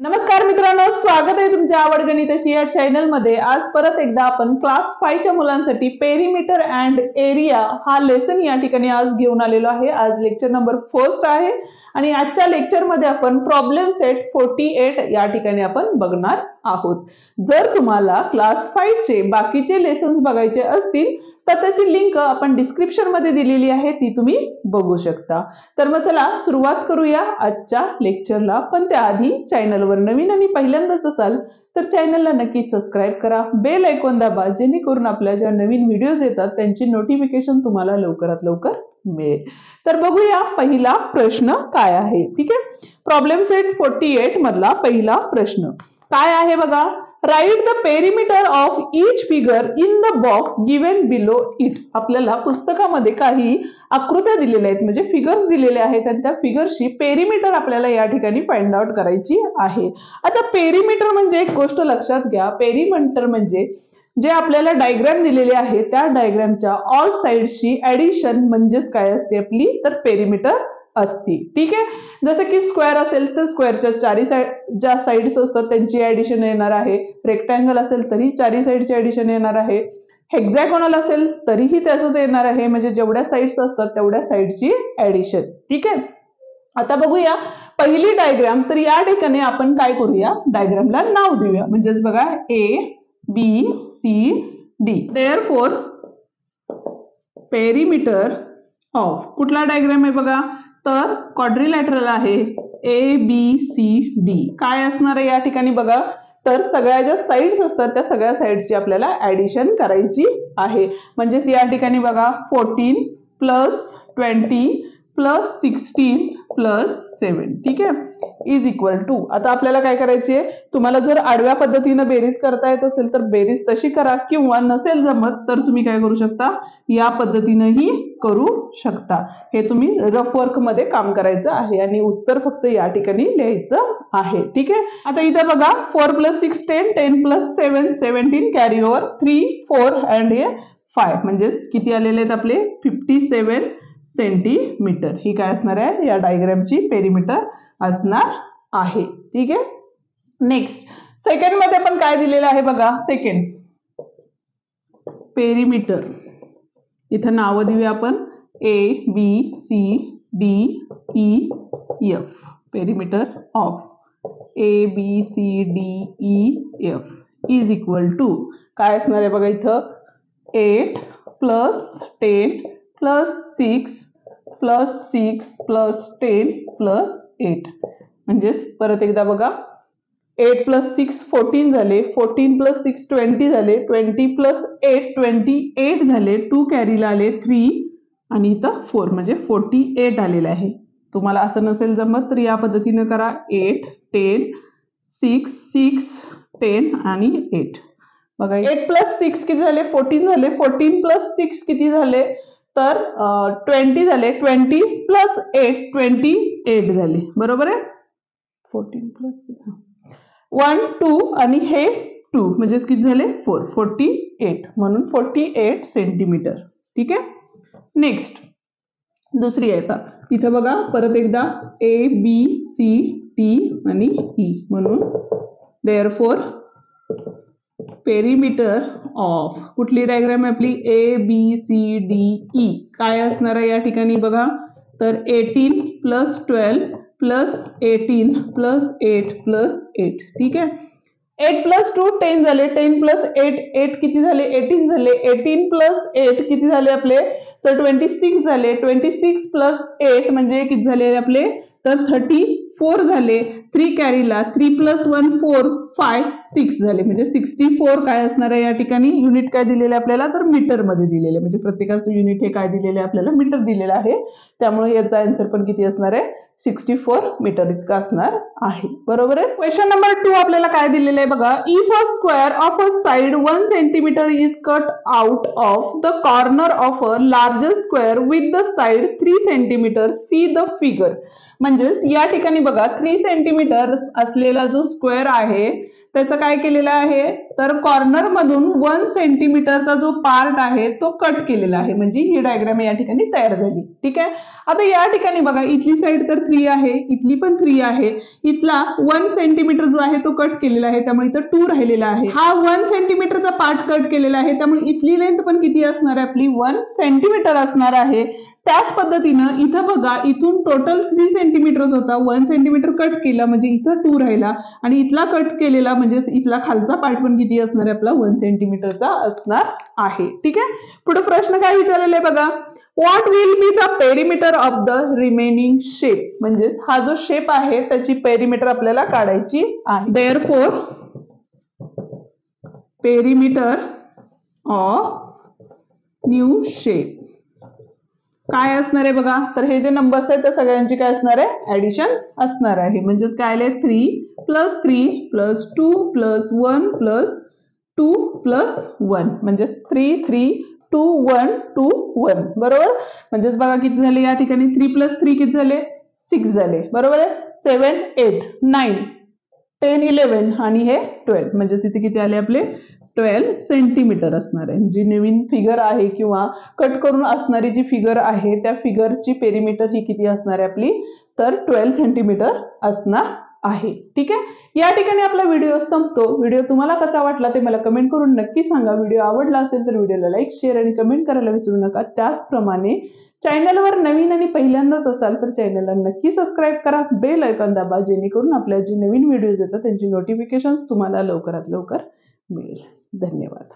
नमस्कार मित्रांनो, स्वागत आहे तुमच्या आवड गणिताची या चॅनल मध्ये। आज परत एकदा आपण क्लास 5 च्या मुलांसाठी पेरिमीटर अँड एरिया हा लेसन या ठिकाणी आज घेऊन आलेलो आहे। आज लेक्चर नंबर 1 आहे आणि आजच्या लेक्चर मध्ये आपण प्रॉब्लेम सेट 48 या ठिकाणी आपण बघणार आहोत। जर तुम्हाला क्लास 5 चे बाकीचे लेसन्स बघायचे असतील तर त्याची लिंक आपण डिस्क्रिप्शन मध्ये दिलेली आहे, ती तुम्ही बघू शकता। तर मग चला सुरुवात करूया आजच्या लेक्चरला। पण त्याआधी चॅनलवर नवीन आणि पहिल्यांदाच असाल तर चॅनलला नक्की सबस्क्राइब करा, बेल आयकॉन दाबा, जेणेकरून आपल्या ज्या नवीन व्हिडिओज येतात त्यांची नोटिफिकेशन तुम्हाला लवकरात लवकर मिळेल। तर बघूया पहिला प्रश्न काय आहे। ठीक आहे, प्रॉब्लेम सेट 48 मधला पहिला प्रश्न काय आहे बघा। Right the perimeter of each figure in the box given below it. आपल्याला पुस्तकामध्ये काही आकृत्या दिलेल्या आहेत, म्हणजे फिगर्स दिलेले आहेत आणि त्या फिगर्सची पेरिमीटर आपल्याला या ठिकाणी फाइंड आउट करायची आहे। आता पेरिमीटर म्हणजे एक गोष्ट लक्षात घ्या, पेरिमीटर म्हणजे जे आपल्याला डायग्राम दिलेले आहे त्या डायग्रामच्या ऑल साइड्सची ऍडिशन म्हणजेच काय असते आपली, तर पेरिमीटर असते। ठीक आहे, जसं की स्क्वेअर असेल तर स्क्वेअरच्या चारी ज्या साइड्स असतात त्यांची ऍडिशन येणार आहे, रेक्टँगल असेल तरी चारी साइडची ऍडिशन येणार आहे, हेक्सागोनल असेल तरीही त्याचंच येणार आहे, म्हणजे जेवढ्या साइड्स असतात तेवढ्या साइडची ऍडिशन। ठीक आहे, आता बघूया पहिली डायग्राम। तर या ठिकाणी आपण काय करूया, डायग्रामला नाव देऊया, म्हणजेच बघा ABCD। देअरफॉर पेरिमीटर ऑफ कुठला डायग्राम आहे बघा, तर क्वाड्रिलॅटरल आहे ABCD। काय असणार आहे या ठिकाणी बघा, तर सगळ्या ज्या साइड्स असतात त्या सगळ्या साइड्सची आपल्याला ऍडिशन करायची आहे। म्हणजेच या ठिकाणी बघा 14 प्लस 20 प्लस 16 प्लस 7, ठीक आहे, इज इक्वल टू। आता आपल्याला काय करायची आहे, तुम्हाला जर आडव्या पद्धतीने बेरीज करता येत असेल तर बेरीज तशी करा, किंवा नसेल जमत तर तुम्ही काय करू शकता, या पद्धतीनेही करू शकता। हे तुम्ही रफ वर्क मध्ये काम करायचं आहे आणि उत्तर फक्त या ठिकाणी लिहायचं आहे। ठीक आहे, आता इथे बघा 4 + 6 10, 10 + 7 17, कॅरी ओव्हर 3 4 अँड 5, म्हणजे किती आलेले आहेत आपले 57 सेंटीमीटर। ही काय असणार आहे, या डायग्रामची पेरिमीटर असणार आहे। ठीक आहे, नेक्स्ट सेकंड मध्ये पण काय दिलेलं आहे बघा, सेकंड पेरिमीटर, इथं नाव देऊया आपण ABCDEF। Perimeter of ABCDEF is equal to काय असणार आहे बघा, इथं 8 + 10 + 6 + 6 + 10 + 8, म्हणजेच परत एकदा बघा 8 + 6 14 झाले, 14 + 6 20 झाले, 20 + 8 28 झाले, 2 कॅरीला आले 3 आणि इथं 4, म्हणजे 48 आलेलं आहे। तुम्हाला असं नसेल जमत तर या पद्धतीने करा, 8 10 6 6 10 आणि 8। बघा 8 + 6 किती झाले, 14 झाले, 14 + 6 किती झाले, तर 20 झाले, 20 + 8 28 झाले, बरोबर आहे। 14 + 6 1 2 आणि हे 2, म्हणजे किती झाले 4 48, म्हणून 48 सेंटीमीटर। ठीक आहे, नेक्स्ट दुसरी आहे। आता इथं बघा परत एकदा ABCD आणि E, म्हणून देअरफॉर पेरिमीटर ऑफ कुठली डायग्राम आहे आपली, ABCDE। काय असणार आहे या ठिकाणी बघा, तर 18 + 12 + 18 + 8 + 8। ठीक आहे, 8 + 2 10 झाले, 10 + 8 8 किती झाले 18 झाले, 18 + 8 किती झाले आपले, तर 26 झाले, 26 + 8 म्हणजे किती झाले आपले, तर 34 झाले, 3 कॅरीला 3 + 1 4 5 6 झाले, म्हणजे 64 काय असणार आहे या ठिकाणी, युनिट काय दिलेले आपल्याला, तर मीटर मध्ये दिलेले, म्हणजे प्रत्येकाचं युनिट हे काय दिलेले आपल्याला, मीटर दिलेलं आहे। त्यामुळे याचा आन्सर पण किती असणार आहे, 64 मीटर इतका असणार आहे, बरोबर आहे। क्वेश्चन नंबर 2 आपल्याला काय दिलेलं आहे बघा, if a square of a side 1 centimetre is cut out of the corner of a larger square with the side 3 centimetre, see the figure. म्हणजे या ठिकाणी बघा 3 सेंटीमीटर असलेला जो स्क्वेअर आहे त्याचं काय केलेलं आहे, तर कॉर्नर मधून 1 सेंटीमीटरचा जो पार्ट आहे तो कट केलेला आहे, म्हणजे ही डायग्राम या ठिकाणी तयार झाली. ठीक आहे. आता या ठिकाणी बघा, इथली साईड तर 3 आहे, इथली पण 3 आहे, इथला 1 सेंटीमीटर जो आहे तो कट केलेला आहे, त्यामुळे इथं 2 राहिलेला आहे. हा 1 सेंटीमीटरचा पार्ट कट केलेला आहे, त्यामुळे इथली लेंथ पण किती असणार आहे आपली, 1 सेंटीमीटर असणार आहे. त्याच पद्धतीनं इथं बघा, इथून टोटल 3 सेंटीमीटर होता, 1 सेंटीमीटर कट केला म्हणजे इथं 2 राहिला, आणि इथला कट केलेला म्हणजे इथला खालचा पार्ट पण किती असणार आहे आपला, 1 सेंटीमीटरचा असणार आहे. ठीक आहे. पुढे प्रश्न काय विचारलेला आहे बघा, what will be the perimeter of the remaining shape, म्हणजे हा जो शेप आहे त्याची पेरिमीटर आपल्याला काढायची आहे. Therefore perimeter of new shape काय असणार आहे बघा, तर हे जे नंबर्स आहेत त्या सगळ्यांची काय असणार आहे, ऍडिशन असणार आहे. म्हणजे काय आले, 3 + 3 + 2 + 1 + 2 + 1 म्हणजे 3 3 2 1 2 1 बरोबर. म्हणजेच बघा किती झाले या ठिकाणी, 3 + 3 किती झाले, 6 झाले बरोबर आहे. 7 8 9 10 11 आणि हे 12 म्हणजे तिथे किती आले आपले, 12 सेंटीमीटर असणार आहे. जी नवीन फिगर आहे किंवा कट करून असणारी जी फिगर आहे त्या फिगरची पेरिमीटर ही किती असणार आहे आपली, तर 12 सेंटीमीटर असणार आहे. ठीक आहे. या ठिकाणी आपला व्हिडिओ संपतो. व्हिडिओ तुम्हाला कसा वाटला ते मला कमेंट करून नक्की सांगा. व्हिडिओ आवडला असेल तर व्हिडिओला लाईक, शेअर आणि कमेंट करायला विसरू नका. त्याचप्रमाणे चॅनलवर नवीन आणि पहिल्यांदाच असाल तर चॅनलला नक्की सबस्क्राईब करा, बेल आयकॉन दाबा, जेणेकरून आपल्या जे नवीन व्हिडिओज येतात त्यांची नोटिफिकेशन तुम्हाला लवकरात लवकर मिळेल. धन्यवाद.